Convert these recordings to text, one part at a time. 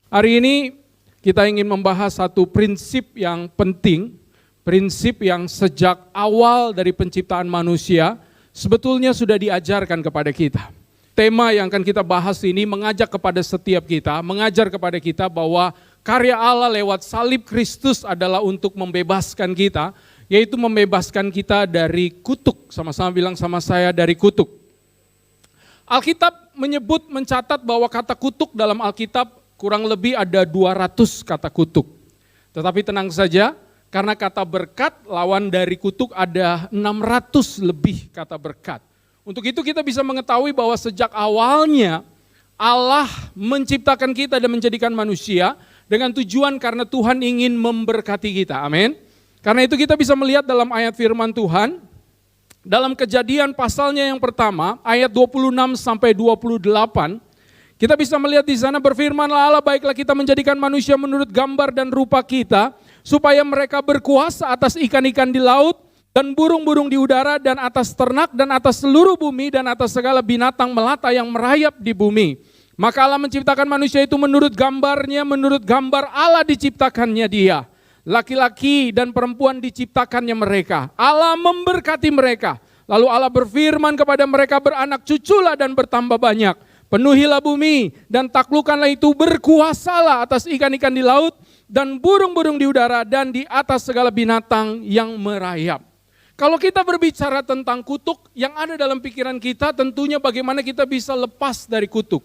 Hari ini kita ingin membahas satu prinsip yang penting, prinsip yang sejak awal dari penciptaan manusia sebetulnya sudah diajarkan kepada kita. Tema yang akan kita bahas ini mengajak kepada setiap kita, mengajar kepada kita bahwa karya Allah lewat salib Kristus adalah untuk membebaskan kita, yaitu membebaskan kita dari kutuk. Sama-sama bilang sama saya, dari kutuk. Alkitab mencatat bahwa kata kutuk dalam Alkitab kurang lebih ada 200 kata kutuk. Tetapi tenang saja, karena kata berkat lawan dari kutuk ada 600 lebih kata berkat. Untuk itu kita bisa mengetahui bahwa sejak awalnya Allah menciptakan kita dan menjadikan manusia dengan tujuan karena Tuhan ingin memberkati kita. Amin. Karena itu kita bisa melihat dalam ayat firman Tuhan, dalam Kejadian pasalnya yang pertama, ayat 26 sampai 28, kita bisa melihat di sana, berfirmanlah Allah, baiklah kita menjadikan manusia menurut gambar dan rupa kita, supaya mereka berkuasa atas ikan-ikan di laut, dan burung-burung di udara, dan atas ternak, dan atas seluruh bumi, dan atas segala binatang melata yang merayap di bumi. Maka Allah menciptakan manusia itu menurut gambarnya, menurut gambar Allah diciptakannya dia. Laki-laki dan perempuan diciptakannya mereka. Allah memberkati mereka. Lalu Allah berfirman kepada mereka, beranak cuculah dan bertambah banyak. Penuhilah bumi dan taklukkanlah itu, berkuasalah atas ikan-ikan di laut dan burung-burung di udara dan di atas segala binatang yang merayap. Kalau kita berbicara tentang kutuk, yang ada dalam pikiran kita tentunya bagaimana kita bisa lepas dari kutuk.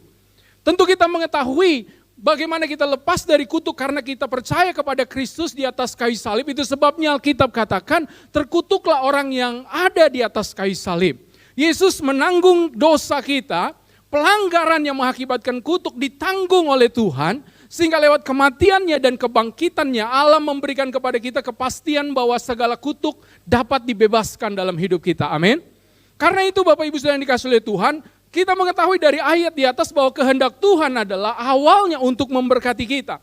Tentu kita mengetahui bagaimana kita lepas dari kutuk karena kita percaya kepada Kristus di atas kayu salib. Itu sebabnya Alkitab katakan terkutuklah orang yang ada di atas kayu salib. Yesus menanggung dosa kita, pelanggaran yang mengakibatkan kutuk ditanggung oleh Tuhan, sehingga lewat kematiannya dan kebangkitannya Allah memberikan kepada kita kepastian bahwa segala kutuk dapat dibebaskan dalam hidup kita. Amin. Karena itu Bapak Ibu Saudara yang dikasihi oleh Tuhan, kita mengetahui dari ayat di atas bahwa kehendak Tuhan adalah awalnya untuk memberkati kita,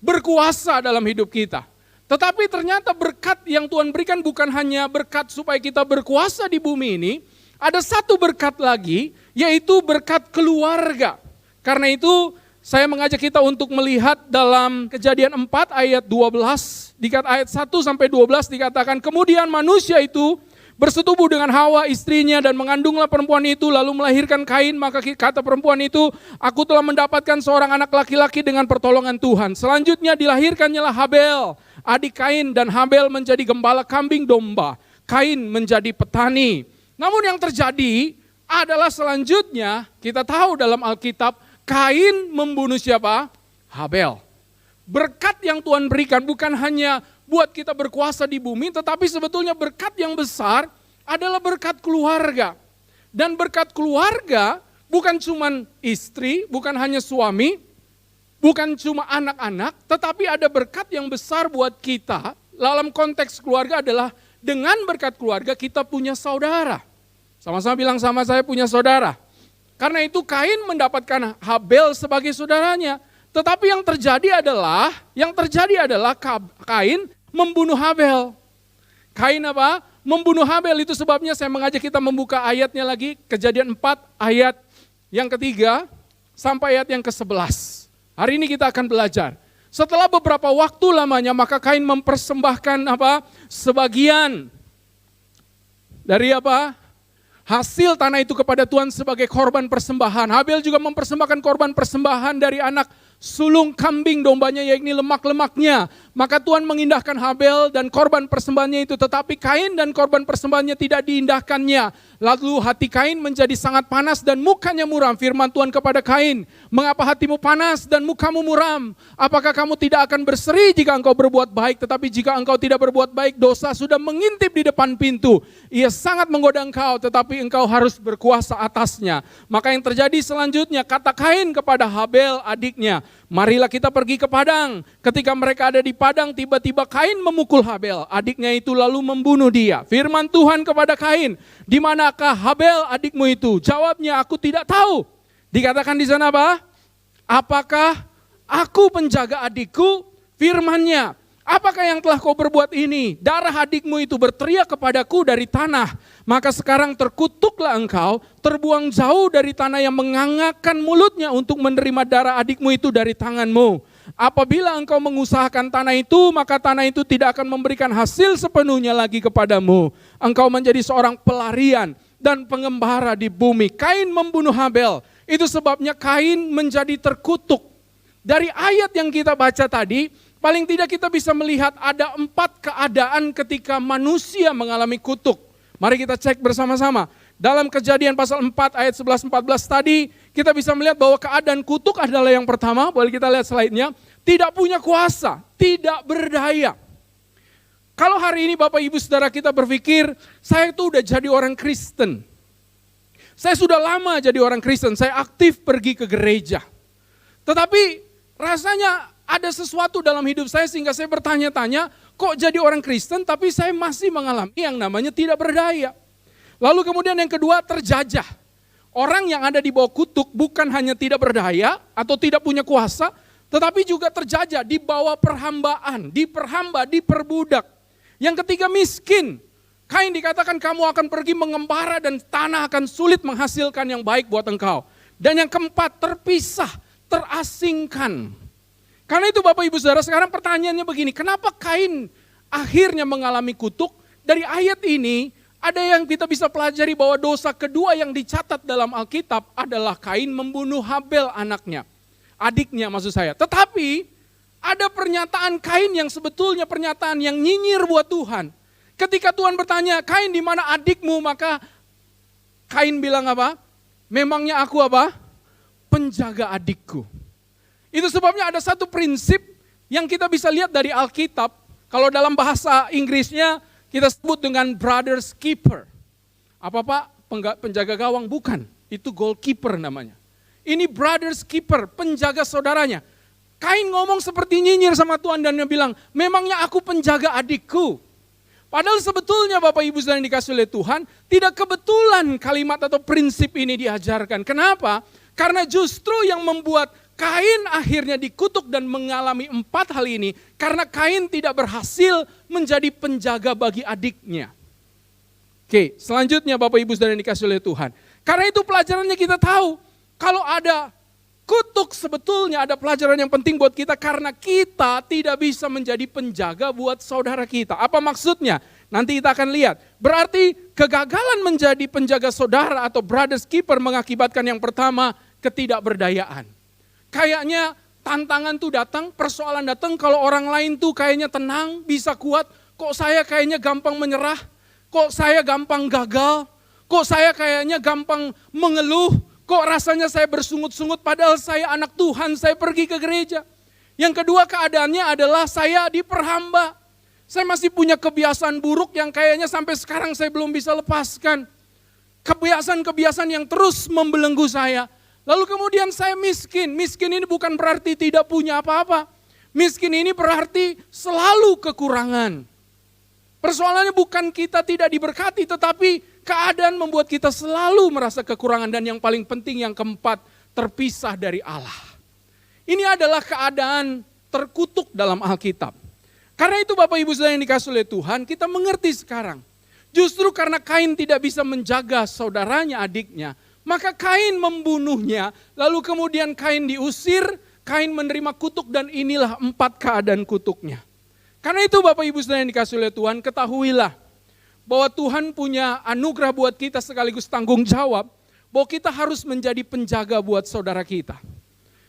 berkuasa dalam hidup kita. Tetapi ternyata berkat yang Tuhan berikan bukan hanya berkat supaya kita berkuasa di bumi ini, ada satu berkat lagi, yaitu berkat keluarga. Karena itu saya mengajak kita untuk melihat dalam Kejadian 4 ayat 12, ayat 1 sampai 12 dikatakan, kemudian manusia itu bersetubuh dengan Hawa istrinya dan mengandunglah perempuan itu lalu melahirkan Kain. Maka kata perempuan itu, aku telah mendapatkan seorang anak laki-laki dengan pertolongan Tuhan. Selanjutnya dilahirkannya Habel, adik Kain, dan Habel menjadi gembala kambing domba. Kain menjadi petani. Namun yang terjadi adalah selanjutnya kita tahu dalam Alkitab Kain membunuh siapa? Habel. Berkat yang Tuhan berikan bukan hanya buat kita berkuasa di bumi, tetapi sebetulnya berkat yang besar adalah berkat keluarga. Dan berkat keluarga bukan cuma istri, bukan hanya suami, bukan cuma anak-anak, tetapi ada berkat yang besar buat kita. Dalam konteks keluarga adalah dengan berkat keluarga kita punya saudara. Sama-sama bilang sama saya, punya saudara. Karena itu Kain mendapatkan Habel sebagai saudaranya. Tetapi yang terjadi adalah Kain membunuh Habel. Kain apa? Membunuh Habel. Itu sebabnya saya mengajak kita membuka ayatnya lagi. Kejadian 4 ayat yang ketiga sampai ayat yang ke-11. Hari ini kita akan belajar. Setelah beberapa waktu lamanya maka Kain mempersembahkan sebagian dari hasil tanah itu kepada Tuhan sebagai korban persembahan. Habel juga mempersembahkan korban persembahan dari anak sulung kambing dombanya, yakni lemak-lemaknya. Maka Tuhan mengindahkan Habel dan korban persembahannya itu, tetapi Kain dan korban persembahannya tidak diindahkannya. Lalu hati Kain menjadi sangat panas dan mukanya muram. Firman Tuhan kepada Kain, mengapa hatimu panas dan mukamu muram? Apakah kamu tidak akan berseri jika engkau berbuat baik, tetapi jika engkau tidak berbuat baik, dosa sudah mengintip di depan pintu. Ia sangat menggoda engkau, tetapi engkau harus berkuasa atasnya. Maka yang terjadi selanjutnya, kata Kain kepada Habel adiknya, marilah kita pergi ke padang. Ketika mereka ada di padang, tiba-tiba Kain memukul Habel. Adiknya itu lalu membunuh dia. Firman Tuhan kepada Kain, di manakah Habel adikmu itu? Jawabnya, aku tidak tahu. Dikatakan di sana apa? Apakah aku penjaga adikku? Firman-Nya, Apakah yang telah kau berbuat ini? Darah adikmu itu berteriak kepadaku dari tanah. Maka sekarang terkutuklah engkau, terbuang jauh dari tanah yang mengangakkan mulutnya untuk menerima darah adikmu itu dari tanganmu. Apabila engkau mengusahakan tanah itu, maka tanah itu tidak akan memberikan hasil sepenuhnya lagi kepadamu. Engkau menjadi seorang pelarian dan pengembara di bumi. Kain membunuh Habel. Itu sebabnya Kain menjadi terkutuk. Dari ayat yang kita baca tadi, paling tidak kita bisa melihat ada 4 keadaan ketika manusia mengalami kutuk. Mari kita cek bersama-sama. Dalam Kejadian pasal 4 ayat 11-14 tadi, kita bisa melihat bahwa keadaan kutuk adalah yang pertama, boleh kita lihat slide-nya, tidak punya kuasa, tidak berdaya. Kalau hari ini Bapak Ibu Saudara kita berpikir, saya itu udah jadi orang Kristen. Saya sudah lama jadi orang Kristen, saya aktif pergi ke gereja. Tetapi rasanya ada sesuatu dalam hidup saya sehingga saya bertanya-tanya, kok jadi orang Kristen tapi saya masih mengalami yang namanya tidak berdaya. Lalu kemudian yang kedua, terjajah. Orang yang ada di bawah kutuk bukan hanya tidak berdaya atau tidak punya kuasa, tetapi juga terjajah, di bawah perhambaan, diperhamba, diperbudak. Yang ketiga, miskin. Kain dikatakan kamu akan pergi mengembara dan tanah akan sulit menghasilkan yang baik buat engkau. Dan yang keempat, terpisah, terasingkan. Karena itu Bapak Ibu Saudara, sekarang pertanyaannya begini, kenapa Kain akhirnya mengalami kutuk? Dari ayat ini ada yang kita bisa pelajari bahwa dosa kedua yang dicatat dalam Alkitab adalah Kain membunuh Habel anaknya, adiknya maksud saya. Tetapi ada pernyataan Kain yang sebetulnya pernyataan yang nyinyir buat Tuhan. Ketika Tuhan bertanya, Kain di mana adikmu? Maka Kain bilang apa? Memangnya aku apa? Penjaga adikku. Itu sebabnya ada satu prinsip yang kita bisa lihat dari Alkitab. Kalau dalam bahasa Inggrisnya kita sebut dengan brother's keeper. Apa Pak? Penjaga gawang? Bukan. Itu goalkeeper namanya. Ini brother's keeper, penjaga saudaranya. Kain ngomong seperti nyinyir sama Tuhan dan dia bilang, memangnya aku penjaga adikku. Padahal sebetulnya Bapak Ibu Saudara yang dikasih oleh Tuhan, tidak kebetulan kalimat atau prinsip ini diajarkan. Kenapa? Karena justru yang membuat Kain akhirnya dikutuk dan mengalami 4 hal ini karena Kain tidak berhasil menjadi penjaga bagi adiknya. Oke, selanjutnya Bapak Ibu Saudara yang dikasih oleh Tuhan. Karena itu pelajarannya kita tahu, kalau ada kutuk sebetulnya ada pelajaran yang penting buat kita karena kita tidak bisa menjadi penjaga buat saudara kita. Apa maksudnya? Nanti kita akan lihat. Berarti kegagalan menjadi penjaga saudara atau brother's keeper mengakibatkan yang pertama, ketidakberdayaan. Kayaknya tantangan tuh datang, persoalan datang, kalau orang lain tuh kayaknya tenang, bisa kuat, kok saya kayaknya gampang menyerah, kok saya gampang gagal, kok saya kayaknya gampang mengeluh, kok rasanya saya bersungut-sungut padahal saya anak Tuhan, saya pergi ke gereja. Yang kedua keadaannya adalah saya diperhamba, saya masih punya kebiasaan buruk yang kayaknya sampai sekarang saya belum bisa lepaskan. Kebiasaan-kebiasaan yang terus membelenggu saya. Lalu kemudian saya miskin. Miskin ini bukan berarti tidak punya apa-apa. Miskin ini berarti selalu kekurangan. Persoalannya bukan kita tidak diberkati, tetapi keadaan membuat kita selalu merasa kekurangan. Dan yang paling penting yang keempat, terpisah dari Allah. Ini adalah keadaan terkutuk dalam Alkitab. Karena itu Bapak Ibu Saudara yang dikasih oleh Tuhan, kita mengerti sekarang. Justru karena Kain tidak bisa menjaga saudaranya, adiknya, maka Kain membunuhnya, lalu kemudian Kain diusir, Kain menerima kutuk dan inilah 4 keadaan kutuknya. Karena itu Bapak Ibu Saudara yang dikasih oleh Tuhan, ketahuilah bahwa Tuhan punya anugerah buat kita sekaligus tanggung jawab, bahwa kita harus menjadi penjaga buat saudara kita.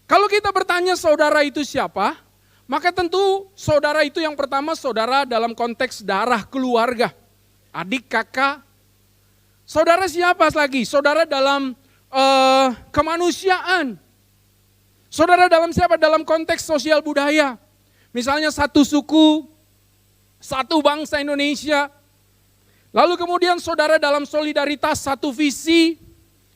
Kalau kita bertanya saudara itu siapa, maka tentu saudara itu yang pertama saudara dalam konteks darah keluarga, adik, kakak. Saudara siapa lagi? Saudara dalam kemanusiaan. Saudara dalam siapa? Dalam konteks sosial budaya. Misalnya satu suku, satu bangsa Indonesia. Lalu kemudian saudara dalam solidaritas, satu visi,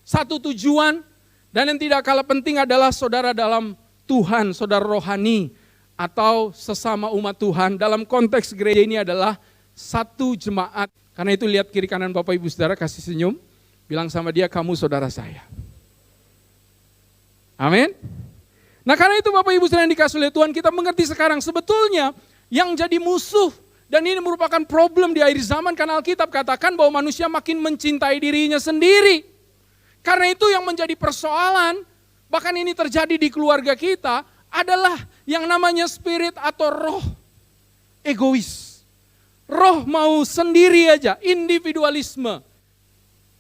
satu tujuan. Dan yang tidak kalah penting adalah saudara dalam Tuhan, saudara rohani. Atau sesama umat Tuhan. Dalam konteks gereja ini adalah satu jemaat. Karena itu lihat kiri kanan Bapak Ibu Saudara, kasih senyum. Bilang sama dia, kamu saudara saya. Amin. Nah karena itu Bapak Ibu Saudara yang dikasih oleh Tuhan, kita mengerti sekarang sebetulnya yang jadi musuh. Dan ini merupakan problem di akhir zaman karena Alkitab katakan bahwa manusia makin mencintai dirinya sendiri. Karena itu yang menjadi persoalan, bahkan ini terjadi di keluarga kita, adalah yang namanya spirit atau roh egois. Roh mau sendiri aja, individualisme.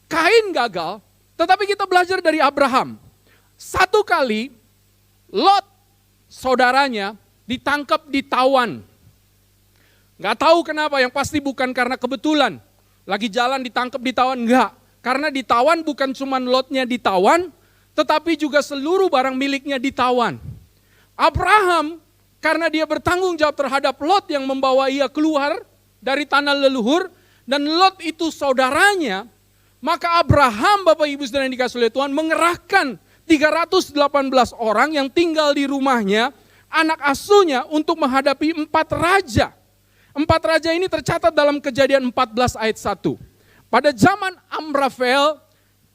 Kain gagal, tetapi kita belajar dari Abraham. Satu kali, Lot, saudaranya, ditangkap, ditawan. Gak tahu kenapa, yang pasti bukan karena kebetulan. Lagi jalan ditangkap, ditawan, enggak. Karena ditawan bukan cuma Lotnya ditawan, tetapi juga seluruh barang miliknya ditawan. Abraham, karena dia bertanggung jawab terhadap Lot yang membawa ia keluar dari tanah leluhur, dan Lot itu saudaranya, maka Abraham, Bapak Ibu Saudara yang dikasihi oleh Tuhan, mengerahkan 318 orang yang tinggal di rumahnya, anak asuhnya, untuk menghadapi 4 raja. 4 raja ini tercatat dalam Kejadian 14 ayat 1. Pada zaman Amrafel,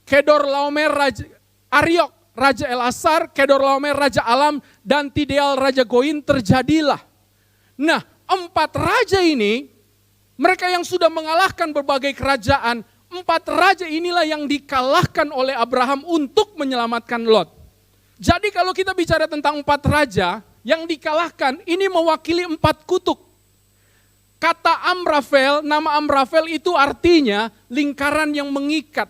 Kedorlaomer Raja Ariok, Raja Elasar, Kedorlaomer Raja Alam, dan Tideal Raja Goin terjadilah. Nah, 4 raja ini, mereka yang sudah mengalahkan berbagai kerajaan, 4 raja inilah yang dikalahkan oleh Abraham untuk menyelamatkan Lot. Jadi kalau kita bicara tentang 4 raja yang dikalahkan, ini mewakili 4 kutub. Kata Amrafel, nama Amrafel itu artinya lingkaran yang mengikat.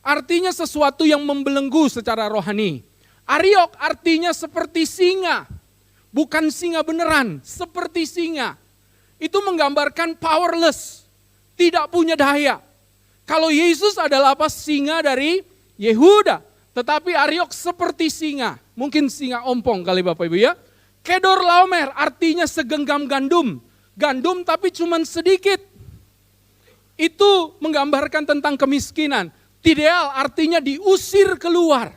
Artinya sesuatu yang membelenggu secara rohani. Ariok artinya seperti singa. Bukan singa beneran, seperti singa. Itu menggambarkan powerless, tidak punya daya. Kalau Yesus adalah apa? Singa dari Yehuda. Tetapi Ariok seperti singa. Mungkin singa ompong kali Bapak Ibu ya. Kedorlaomer artinya segenggam gandum. Gandum tapi cuman sedikit. Itu menggambarkan tentang kemiskinan. Tideal artinya diusir keluar.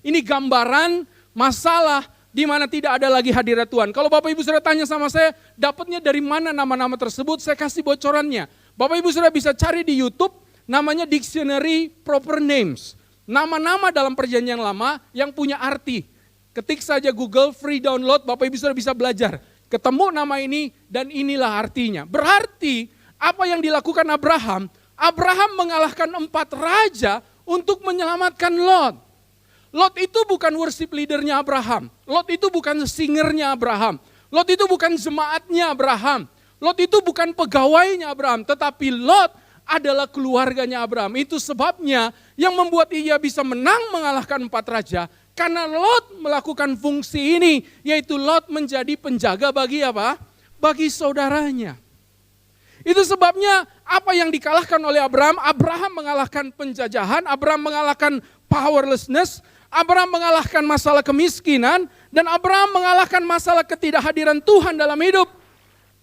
Ini gambaran masalah di mana tidak ada lagi hadirat Tuhan. Kalau Bapak Ibu Saudara tanya sama saya, dapatnya dari mana nama-nama tersebut? Saya kasih bocorannya. Bapak Ibu Saudara bisa cari di YouTube, namanya Dictionary Proper Names. Nama-nama dalam Perjanjian Lama yang punya arti. Ketik saja Google, free download, Bapak Ibu Saudara bisa belajar. Ketemu nama ini dan inilah artinya. Berarti apa yang dilakukan Abraham? Abraham mengalahkan 4 raja untuk menyelamatkan Lot. Lot itu bukan worship leadernya Abraham. Lot itu bukan singernya Abraham. Lot itu bukan jemaatnya Abraham. Lot itu bukan pegawainya Abraham. Tetapi Lot adalah keluarganya Abraham. Itu sebabnya yang membuat ia bisa menang mengalahkan 4 raja. Karena Lot melakukan fungsi ini, yaitu Lot menjadi penjaga bagi apa? Bagi saudaranya. Itu sebabnya apa yang dikalahkan oleh Abraham, Abraham mengalahkan penjajahan, Abraham mengalahkan powerlessness, Abraham mengalahkan masalah kemiskinan, dan Abraham mengalahkan masalah ketidakhadiran Tuhan dalam hidup.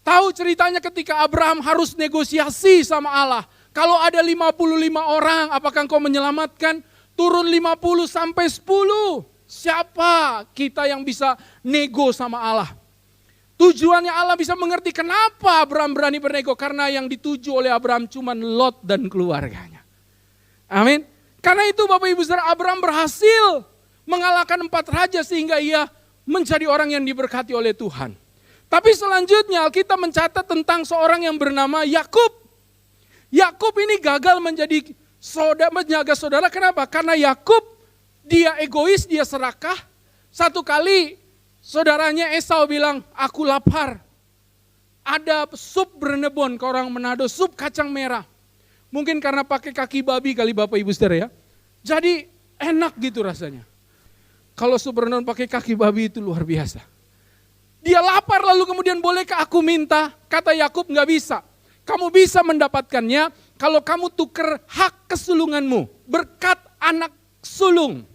Tahu ceritanya ketika Abraham harus negosiasi sama Allah. Kalau ada 55 orang, apakah engkau menyelamatkan? Turun 50 sampai 10. Siapa kita yang bisa nego sama Allah? Tujuannya Allah bisa mengerti kenapa Abraham berani bernego. Karena yang dituju oleh Abraham cuma Lot dan keluarganya. Amin. Karena itu Bapak Ibu Saudara, Abraham berhasil mengalahkan 4 raja sehingga ia menjadi orang yang diberkati oleh Tuhan. Tapi selanjutnya Alkitab mencatat tentang seorang yang bernama Yakub. Yakub ini gagal menjadi menjaga saudara. Kenapa? Karena Yakub dia egois, dia serakah. Satu kali saudaranya Esau bilang, aku lapar. Ada sup brenebon ke orang Manado, sup kacang merah. Mungkin karena pakai kaki babi kali Bapak Ibu Saudara ya. Jadi enak gitu rasanya. Kalau sup brenebon pakai kaki babi itu luar biasa. Dia lapar lalu kemudian bolehkah aku minta? Kata Yakub nggak bisa. Kamu bisa mendapatkannya kalau kamu tuker hak kesulunganmu, berkat anak sulung.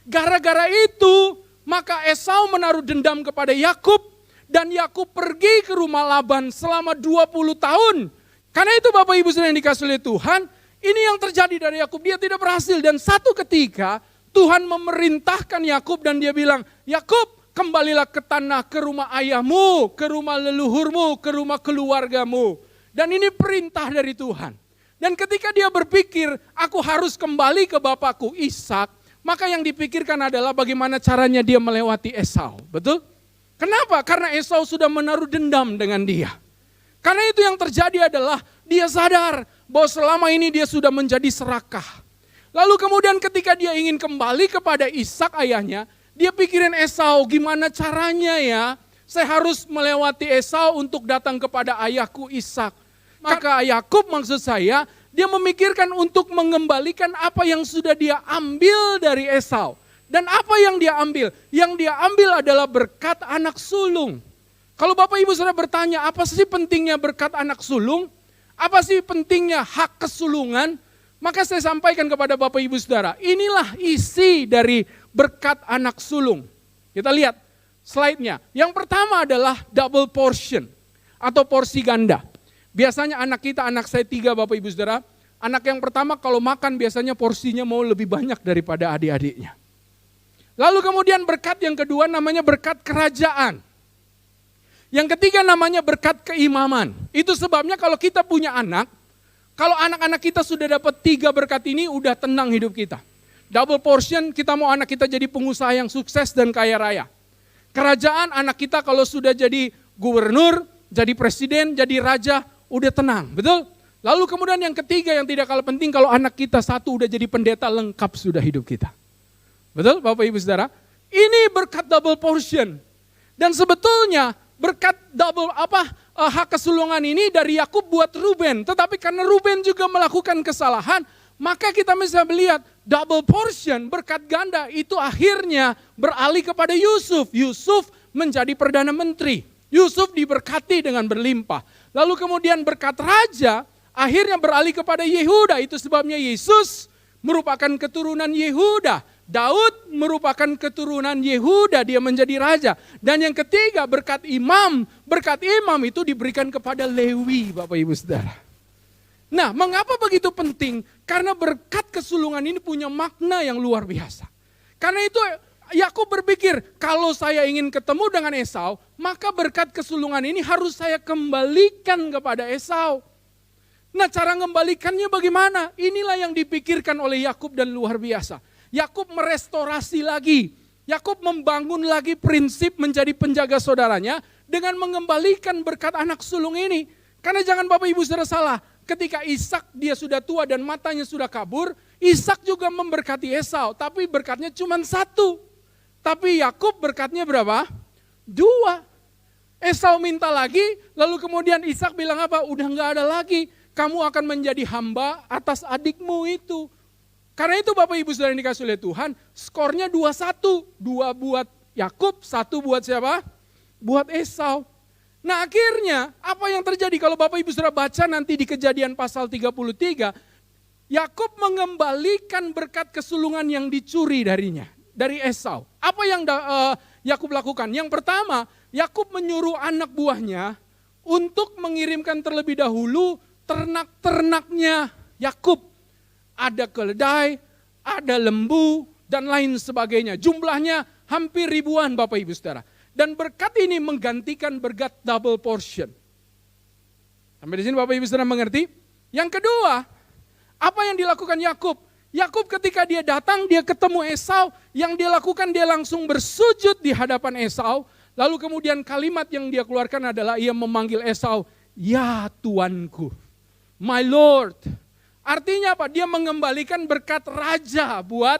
Gara-gara itu, maka Esau menaruh dendam kepada Yakub dan Yakub pergi ke rumah Laban selama 20 tahun. Karena itu Bapak Ibu Saudara yang dikasihi oleh Tuhan, ini yang terjadi dari Yakub, dia tidak berhasil dan satu ketika Tuhan memerintahkan Yakub dan dia bilang, Yakub, kembalilah ke tanah, ke rumah ayahmu, ke rumah leluhurmu, ke rumah keluargamu. Dan ini perintah dari Tuhan. Dan ketika dia berpikir, aku harus kembali ke bapakku Ishak, maka yang dipikirkan adalah bagaimana caranya dia melewati Esau. Betul? Kenapa? Karena Esau sudah menaruh dendam dengan dia. Karena itu yang terjadi adalah dia sadar bahwa selama ini dia sudah menjadi serakah. Lalu kemudian ketika dia ingin kembali kepada Ishak ayahnya, dia pikirin Esau, gimana caranya ya? Saya harus melewati Esau untuk datang kepada ayahku Ishak. Maka Yakub maksud saya, dia memikirkan untuk mengembalikan apa yang sudah dia ambil dari Esau. Dan apa yang dia ambil? Yang dia ambil adalah berkat anak sulung. Kalau Bapak Ibu Saudara bertanya, apa sih pentingnya berkat anak sulung? Apa sih pentingnya hak kesulungan? Maka saya sampaikan kepada Bapak Ibu Saudara, inilah isi dari berkat anak sulung. Kita lihat slide-nya. Yang pertama adalah double portion atau porsi ganda. Biasanya anak kita, anak saya 3 Bapak Ibu Saudara, anak yang pertama kalau makan biasanya porsinya mau lebih banyak daripada adik-adiknya. Lalu kemudian berkat yang kedua namanya berkat kerajaan. Yang ketiga namanya berkat keimaman. Itu sebabnya kalau kita punya anak, kalau anak-anak kita sudah dapat 3 berkat ini, udah tenang hidup kita. Double portion, kita mau anak kita jadi pengusaha yang sukses dan kaya raya. Kerajaan, anak kita kalau sudah jadi gubernur, jadi presiden, jadi raja, udah tenang, betul? Lalu kemudian yang ketiga yang tidak kalah penting, kalau anak kita satu udah jadi pendeta, lengkap sudah hidup kita. Betul Bapak Ibu Saudara? Ini berkat double portion. Dan sebetulnya berkat double hak kesulungan ini dari Yakub buat Ruben. Tetapi karena Ruben juga melakukan kesalahan, maka kita bisa melihat double portion berkat ganda itu akhirnya beralih kepada Yusuf. Yusuf menjadi Perdana Menteri. Yusuf diberkati dengan berlimpah. Lalu kemudian berkat raja akhirnya beralih kepada Yehuda. Itu sebabnya Yesus merupakan keturunan Yehuda. Daud merupakan keturunan Yehuda, dia menjadi raja. Dan yang ketiga berkat imam itu diberikan kepada Lewi Bapak Ibu Saudara. Nah, mengapa begitu penting? Karena berkat kesulungan ini punya makna yang luar biasa. Karena itu Yakub berpikir, kalau saya ingin ketemu dengan Esau, maka berkat kesulungan ini harus saya kembalikan kepada Esau. Nah, cara mengembalikannya bagaimana? Inilah yang dipikirkan oleh Yakub dan luar biasa. Yakub merestorasi lagi. Yakub membangun lagi prinsip menjadi penjaga saudaranya dengan mengembalikan berkat anak sulung ini. Karena jangan Bapak Ibu Saudara salah, ketika Ishak dia sudah tua dan matanya sudah kabur, Ishak juga memberkati Esau, tapi berkatnya cuma 1. Tapi Yakub berkatnya berapa? 2. Esau minta lagi, lalu kemudian Ishak bilang apa? Udah enggak ada lagi, kamu akan menjadi hamba atas adikmu itu. Karena itu Bapak Ibu Saudara yang dikasih oleh Tuhan, skornya 2-1. 2 buat Yakub, 1 buat siapa? Buat Esau. Nah akhirnya apa yang terjadi kalau Bapak Ibu Saudara baca nanti di Kejadian pasal 33, Yakub mengembalikan berkat kesulungan yang dicuri darinya, dari Esau. Apa yang Yakub lakukan? Yang pertama, Yakub menyuruh anak buahnya untuk mengirimkan terlebih dahulu ternak-ternaknya Yakub. Ada keledai, ada lembu, dan lain sebagainya. Jumlahnya hampir ribuan Bapak Ibu Saudara. Dan berkat ini menggantikan berkat double portion. Sampai di sini Bapak Ibu Saudara mengerti? Yang kedua, apa yang dilakukan Yakub? Yakub ketika dia datang, dia ketemu Esau, yang dia lakukan dia langsung bersujud di hadapan Esau. Lalu kemudian kalimat yang dia keluarkan adalah ia memanggil Esau, ya Tuanku, my Lord. Artinya apa? Dia mengembalikan berkat raja buat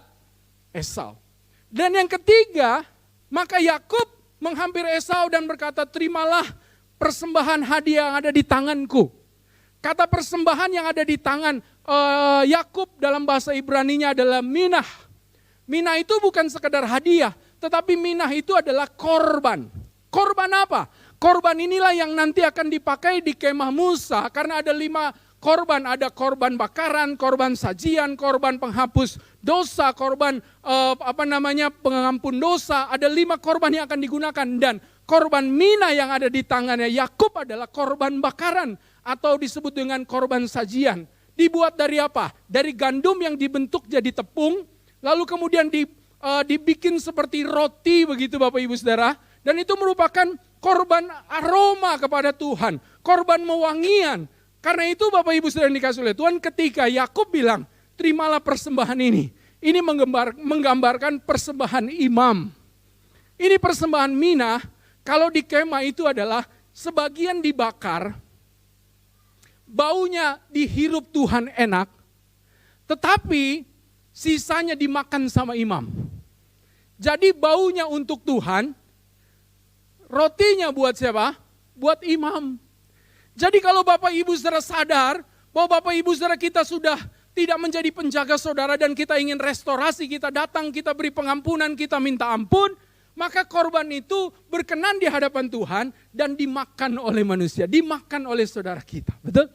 Esau. Dan yang ketiga, maka Yakub menghampiri Esau dan berkata, terimalah persembahan hadiah yang ada di tanganku. Kata persembahan yang ada di tangan Yakub dalam bahasa Ibraninya adalah minah. Minah itu bukan sekedar hadiah, tetapi minah itu adalah korban. Korban apa? Korban inilah yang nanti akan dipakai di kemah Musa, karena ada 5 korban, ada korban bakaran, korban sajian, korban penghapus dosa, korban pengampun dosa. Ada 5 korban yang akan digunakan, dan korban mina yang ada di tangannya Yakub adalah korban bakaran atau disebut dengan korban sajian. Dibuat dari apa? Dari gandum yang dibentuk jadi tepung, lalu kemudian dibikin seperti roti begitu Bapak Ibu Saudara. Dan itu merupakan korban aroma kepada Tuhan, korban mewangian. Karena itu Bapak Ibu Saudara yang dikasih oleh Tuhan, ketika Yakub bilang, terimalah persembahan ini menggambarkan persembahan imam. Ini persembahan minah, Kalau di kemah itu adalah sebagian dibakar, baunya dihirup Tuhan enak, tetapi sisanya dimakan sama imam. Jadi baunya untuk Tuhan, rotinya buat siapa? Buat imam. Jadi kalau Bapak Ibu saudara sadar bahwa Bapak Ibu saudara kita sudah tidak menjadi penjaga saudara dan kita ingin restorasi, kita datang, kita beri pengampunan, kita minta ampun, maka korban itu berkenan di hadapan Tuhan dan dimakan oleh manusia, dimakan oleh saudara kita. Betul?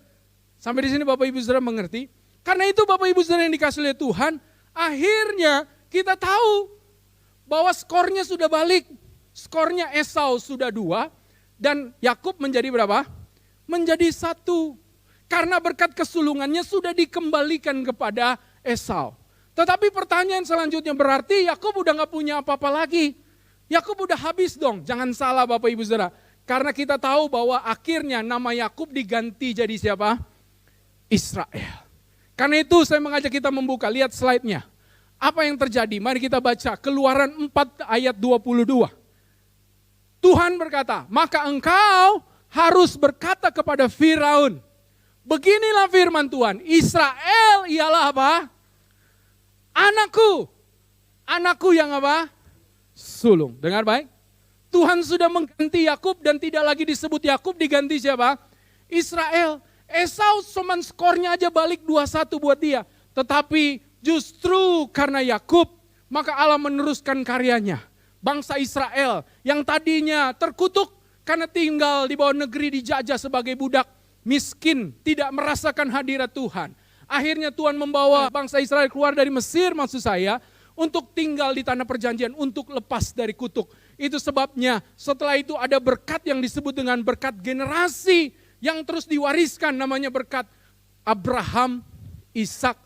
Sampai di sini Bapak Ibu saudara mengerti? Karena itu Bapak Ibu saudara yang dikasih oleh Tuhan, akhirnya kita tahu bahwa skornya sudah balik. Skornya Esau sudah 2 dan Yakub menjadi berapa? Menjadi 1. Karena berkat kesulungannya sudah dikembalikan kepada Esau. Tetapi pertanyaan selanjutnya berarti Yakub udah gak punya apa-apa lagi. Yakub udah habis dong. Jangan salah Bapak Ibu saudara. Karena kita tahu bahwa akhirnya nama Yakub diganti jadi siapa? Israel. Karena itu saya mengajak kita membuka, lihat slide-nya. Apa yang terjadi? Mari kita baca Keluaran 4 ayat 22. Tuhan berkata, maka engkau harus berkata kepada Firaun, beginilah firman Tuhan, Israel ialah apa? Anakku. Anakku yang apa? Sulung. Dengar baik. Tuhan sudah mengganti Yakub dan tidak lagi disebut Yakub, diganti siapa? Israel. Esau cuman skornya aja balik 2-1 buat dia. Tetapi justru karena Yakub, maka Allah meneruskan karyanya. Bangsa Israel yang tadinya terkutuk karena tinggal di bawah negeri dijajah sebagai budak miskin, tidak merasakan hadirat Tuhan. Akhirnya Tuhan membawa bangsa Israel keluar dari Mesir maksud saya, untuk tinggal di tanah perjanjian, untuk lepas dari kutuk. Itu sebabnya setelah itu ada berkat yang disebut dengan berkat generasi, yang terus diwariskan namanya berkat Abraham, Ishak,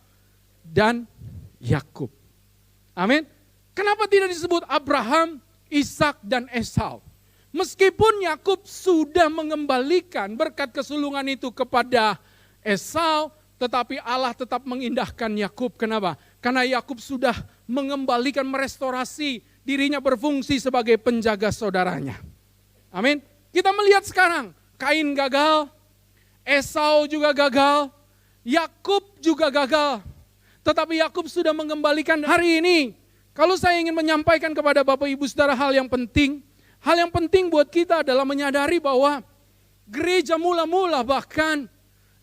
dan Yakub. Amin. Kenapa tidak disebut Abraham, Ishak, dan Esau? Meskipun Yakub sudah mengembalikan berkat kesulungan itu kepada Esau, tetapi Allah tetap mengindahkan Yakub. Kenapa? Karena Yakub sudah mengembalikan, merestorasi dirinya berfungsi sebagai penjaga saudaranya. Amin. Kita melihat sekarang, Kain gagal, Esau juga gagal, Yakub juga gagal. Tetapi Yakub sudah mengembalikan hari ini. Kalau saya ingin menyampaikan kepada Bapak Ibu Saudara hal yang penting buat kita adalah menyadari bahwa gereja mula-mula bahkan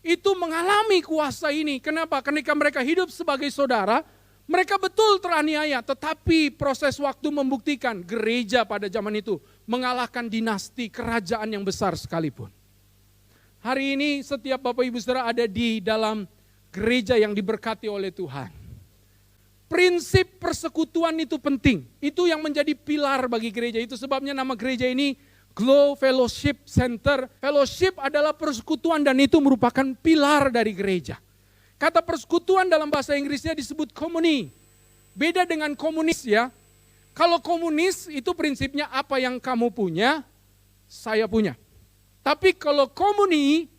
itu mengalami kuasa ini. Kenapa? Ketika mereka hidup sebagai saudara, mereka betul teraniaya, tetapi proses waktu membuktikan gereja pada zaman itu mengalahkan dinasti kerajaan yang besar sekalipun. Hari ini setiap Bapak Ibu Saudara ada di dalam gereja yang diberkati oleh Tuhan. Prinsip persekutuan itu penting. Itu yang menjadi pilar bagi gereja. Itu sebabnya nama gereja ini Glow Fellowship Center. Fellowship adalah persekutuan dan itu merupakan pilar dari gereja. Kata persekutuan dalam bahasa Inggrisnya disebut komuni. Beda dengan komunis ya. Kalau komunis itu prinsipnya apa yang kamu punya, saya punya. Tapi kalau komuni,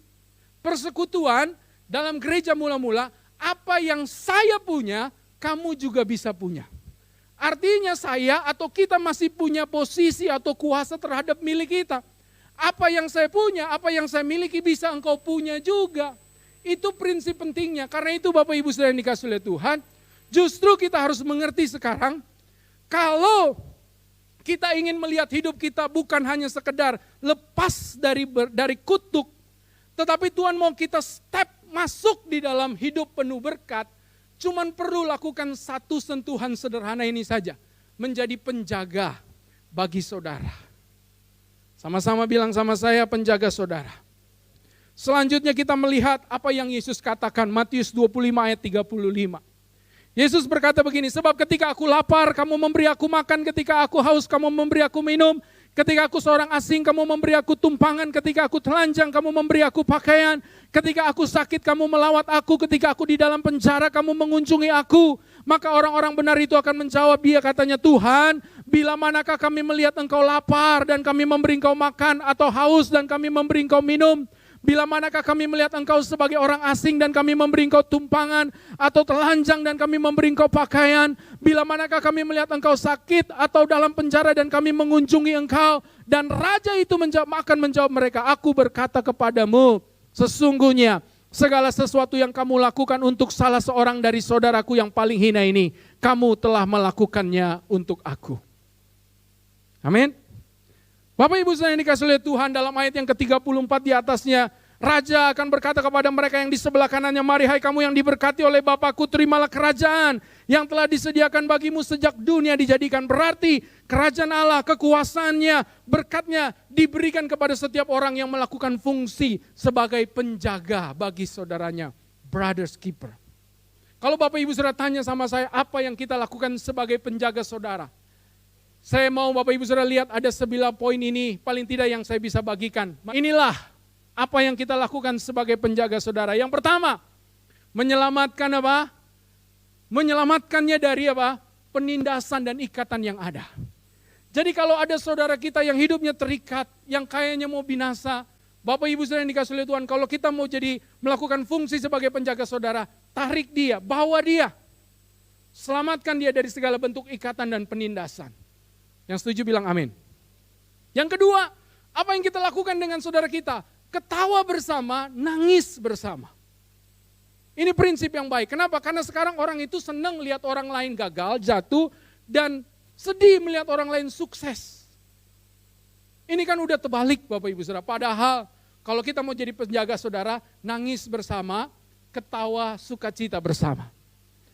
persekutuan dalam gereja mula-mula, apa yang saya punya, kamu juga bisa punya. Artinya saya atau kita masih punya posisi atau kuasa terhadap milik kita. Apa yang saya punya, apa yang saya miliki bisa engkau punya juga. Itu prinsip pentingnya. Karena itu Bapak Ibu Saudara yang dikasih oleh Tuhan, justru kita harus mengerti sekarang, kalau kita ingin melihat hidup kita bukan hanya sekedar lepas dari kutuk, tetapi Tuhan mau kita step masuk di dalam hidup penuh berkat, cuman perlu lakukan satu sentuhan sederhana ini saja, menjadi penjaga bagi saudara. Sama-sama bilang sama saya, penjaga saudara. Selanjutnya kita melihat apa yang Yesus katakan, Matius 25 ayat 35. Yesus berkata begini, sebab ketika aku lapar, kamu memberi aku makan, ketika aku haus, kamu memberi aku minum, ketika aku seorang asing, kamu memberi aku tumpangan, ketika aku telanjang, kamu memberi aku pakaian, ketika aku sakit, kamu melawat aku, ketika aku di dalam penjara, kamu mengunjungi aku. Maka orang-orang benar itu akan menjawab dia, katanya, Tuhan, bila manakah kami melihat engkau lapar dan kami memberi engkau makan, atau haus dan kami memberi engkau minum? Bila manakah kami melihat engkau sebagai orang asing dan kami memberi engkau tumpangan atau telanjang dan kami memberi engkau pakaian. Bila manakah kami melihat engkau sakit atau dalam penjara dan kami mengunjungi engkau. Dan raja itu akan menjawab mereka, aku berkata kepadamu, sesungguhnya segala sesuatu yang kamu lakukan untuk salah seorang dari saudaraku yang paling hina ini, kamu telah melakukannya untuk aku. Amin. Bapak Ibu saudara yang dikasihi oleh Tuhan, dalam ayat yang ke-34 di atasnya, raja akan berkata kepada mereka yang di sebelah kanannya, mari hai kamu yang diberkati oleh Bapakku, terimalah kerajaan yang telah disediakan bagimu sejak dunia dijadikan. Berarti kerajaan Allah, kekuasaannya, berkatnya diberikan kepada setiap orang yang melakukan fungsi sebagai penjaga bagi saudaranya, brother's keeper. Kalau Bapak Ibu saudara tanya sama saya, apa yang kita lakukan sebagai penjaga saudara? Saya mau Bapak Ibu saudara lihat ada 9 poin ini, paling tidak yang saya bisa bagikan. Inilah apa yang kita lakukan sebagai penjaga saudara. Yang pertama, menyelamatkan apa? Menyelamatkannya dari apa? Penindasan dan ikatan yang ada. Jadi kalau ada saudara kita yang hidupnya terikat, yang kayaknya mau binasa, Bapak Ibu saudara yang dikasihi oleh Tuhan, kalau kita mau jadi melakukan fungsi sebagai penjaga saudara, tarik dia, bawa dia. Selamatkan dia dari segala bentuk ikatan dan penindasan. Yang setuju bilang amin. Yang kedua, apa yang kita lakukan dengan saudara kita? Ketawa bersama, nangis bersama. Ini prinsip yang baik. Kenapa? Karena sekarang orang itu senang lihat orang lain gagal, jatuh, dan sedih melihat orang lain sukses. Ini kan udah terbalik Bapak Ibu saudara. Padahal kalau kita mau jadi penjaga saudara, nangis bersama, ketawa, sukacita bersama.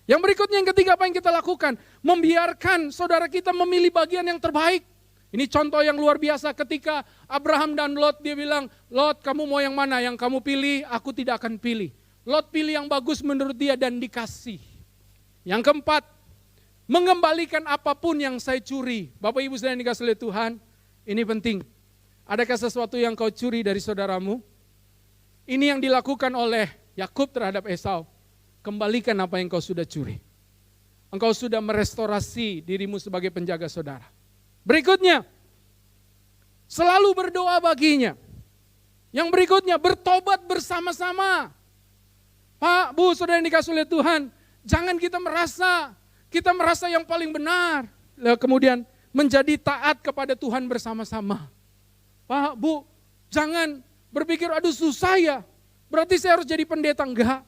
Yang berikutnya yang ketiga apa yang kita lakukan? Membiarkan saudara kita memilih bagian yang terbaik. Ini contoh yang luar biasa ketika Abraham dan Lot dia bilang, Lot kamu mau yang mana? Yang kamu pilih aku tidak akan pilih. Lot pilih yang bagus menurut dia dan dikasih. Yang keempat, mengembalikan apapun yang saya curi. Bapak Ibu saudara yang dikasihi oleh Tuhan, ini penting. Adakah sesuatu yang kau curi dari saudaramu? Ini yang dilakukan oleh Yakub terhadap Esau. Kembalikan apa yang kau sudah curi. Engkau sudah merestorasi dirimu sebagai penjaga saudara. Berikutnya, selalu berdoa baginya. Yang berikutnya, bertobat bersama-sama. Pak, Bu, saudara yang dikasihi oleh Tuhan, jangan kita merasa yang paling benar. Kemudian menjadi taat kepada Tuhan bersama-sama. Pak, Bu, jangan berpikir, aduh susah ya, berarti saya harus jadi pendeta. Enggak.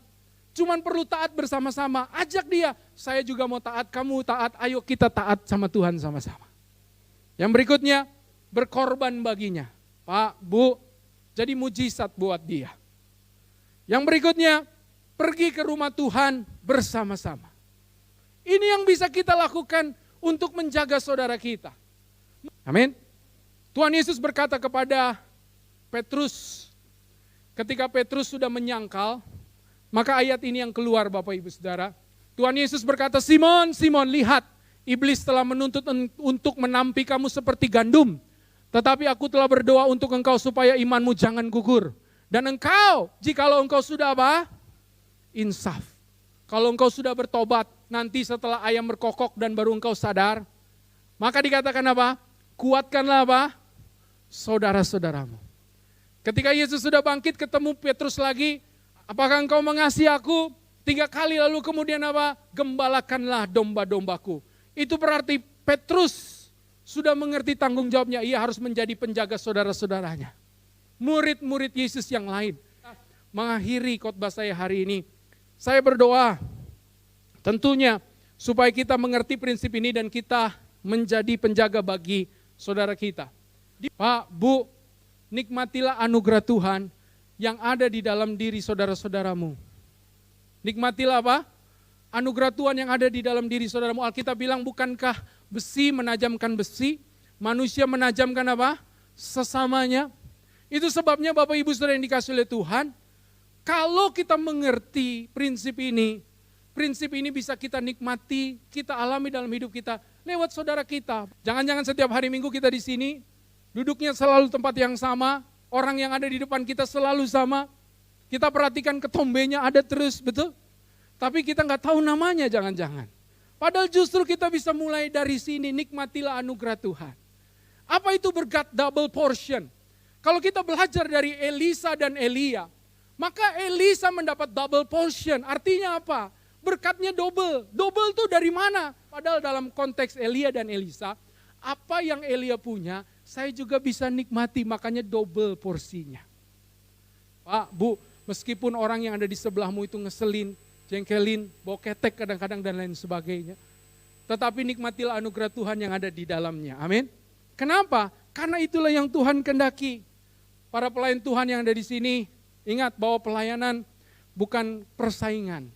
Cuman perlu taat bersama-sama, ajak dia, saya juga mau taat, kamu taat, ayo kita taat sama Tuhan sama-sama. Yang berikutnya, berkorban baginya. Pak, Bu, jadi mujizat buat dia. Yang berikutnya, pergi ke rumah Tuhan bersama-sama. Ini yang bisa kita lakukan untuk menjaga saudara kita. Amin. Tuhan Yesus berkata kepada Petrus, ketika Petrus sudah menyangkal, maka ayat ini yang keluar Bapak Ibu Saudara. Tuhan Yesus berkata, Simon, Simon, lihat, iblis telah menuntut untuk menampi kamu seperti gandum. Tetapi aku telah berdoa untuk engkau supaya imanmu jangan gugur. Dan engkau, jikalau engkau sudah apa? Insaf. Kalau engkau sudah bertobat, nanti setelah ayam berkokok dan baru engkau sadar, maka dikatakan apa? Kuatkanlah apa? Saudara-saudaramu. Ketika Yesus sudah bangkit ketemu Petrus lagi, apakah engkau mengasihi aku? 3 kali lalu kemudian apa? Gembalakanlah domba-dombaku. Itu berarti Petrus sudah mengerti tanggung jawabnya. Ia harus menjadi penjaga saudara-saudaranya. Murid-murid Yesus yang lain. Mengakhiri khotbah saya hari ini, saya berdoa tentunya supaya kita mengerti prinsip ini dan kita menjadi penjaga bagi saudara kita. Pak, Bu, nikmatilah anugerah Tuhan yang ada di dalam diri saudara-saudaramu. Nikmatilah apa? Anugerah Tuhan yang ada di dalam diri saudaramu. Alkitab bilang, bukankah besi menajamkan besi? Manusia menajamkan apa? Sesamanya. Itu sebabnya Bapak Ibu saudara yang dikasihi oleh Tuhan, kalau kita mengerti prinsip ini bisa kita nikmati, kita alami dalam hidup kita lewat saudara kita. Jangan-jangan setiap hari Minggu kita di sini, duduknya selalu tempat yang sama, orang yang ada di depan kita selalu sama. Kita perhatikan ketombenya ada terus, betul? Tapi kita nggak tahu namanya jangan-jangan. Padahal justru kita bisa mulai dari sini, nikmatilah anugerah Tuhan. Apa itu berkat double portion? Kalau kita belajar dari Elisa dan Elia, maka Elisa mendapat double portion. Artinya apa? Berkatnya double. Double itu dari mana? Padahal dalam konteks Elia dan Elisa, apa yang Elia punya, saya juga bisa nikmati, makanya double porsinya. Pak, Bu, meskipun orang yang ada di sebelahmu itu ngeselin, jengkelin, bawa ketek kadang-kadang dan lain sebagainya, tetapi nikmatilah anugerah Tuhan yang ada di dalamnya. Amin. Kenapa? Karena itulah yang Tuhan kehendaki. Para pelayan Tuhan yang ada di sini, ingat bahwa pelayanan bukan persaingan.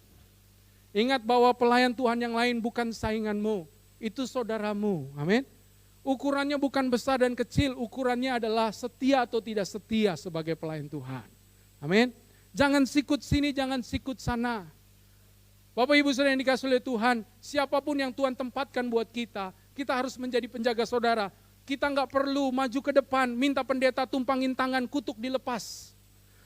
Ingat bahwa pelayan Tuhan yang lain bukan sainganmu, itu saudaramu. Amin. Ukurannya bukan besar dan kecil, ukurannya adalah setia atau tidak setia sebagai pelayan Tuhan. Amin. Jangan sikut sini, jangan sikut sana. Bapak Ibu Saudara yang dikasihi oleh Tuhan, siapapun yang Tuhan tempatkan buat kita harus menjadi penjaga saudara. Kita nggak perlu maju ke depan, minta pendeta tumpangin tangan, kutuk dilepas.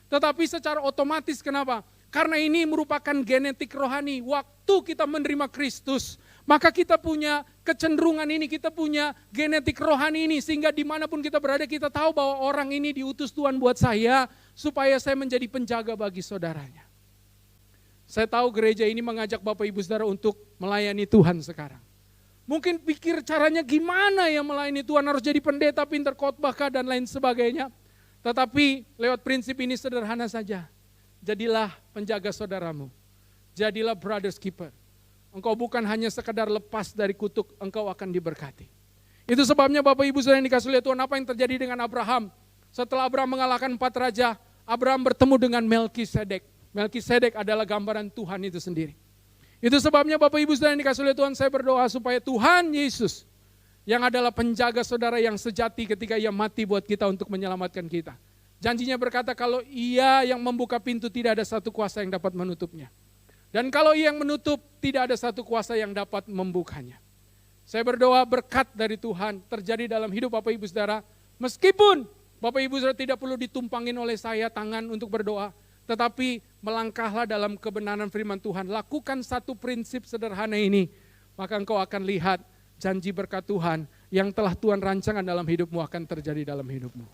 Tetapi secara otomatis kenapa? Karena ini merupakan genetik rohani. Waktu kita menerima Kristus, maka kita punya kecenderungan ini, kita punya genetik rohani ini. Sehingga dimanapun kita berada, kita tahu bahwa orang ini diutus Tuhan buat saya, supaya saya menjadi penjaga bagi saudaranya. Saya tahu gereja ini mengajak Bapak Ibu Saudara untuk melayani Tuhan sekarang. Mungkin pikir caranya gimana ya melayani Tuhan, harus jadi pendeta, pintar khotbah dan lain sebagainya. Tetapi lewat prinsip ini sederhana saja. Jadilah penjaga saudaramu. Jadilah brothers keeper. Engkau bukan hanya sekedar lepas dari kutuk, engkau akan diberkati. Itu sebabnya Bapak Ibu Saudara yang dikasihi oleh Tuhan, apa yang terjadi dengan Abraham? Setelah Abraham mengalahkan 4 raja, Abraham bertemu dengan Melkisedek. Melkisedek adalah gambaran Tuhan itu sendiri. Itu sebabnya Bapak Ibu Saudara yang dikasihi oleh Tuhan, saya berdoa supaya Tuhan Yesus yang adalah penjaga saudara yang sejati ketika ia mati buat kita untuk menyelamatkan kita. Janjinya berkata kalau ia yang membuka pintu tidak ada satu kuasa yang dapat menutupnya. Dan kalau ia yang menutup tidak ada satu kuasa yang dapat membukanya. Saya berdoa berkat dari Tuhan terjadi dalam hidup Bapak Ibu Saudara. Meskipun Bapak Ibu Saudara tidak perlu ditumpangin oleh saya tangan untuk berdoa. Tetapi melangkahlah dalam kebenaran firman Tuhan. Lakukan satu prinsip sederhana ini. Maka engkau akan lihat janji berkat Tuhan yang telah Tuhan rancangkan dalam hidupmu akan terjadi dalam hidupmu.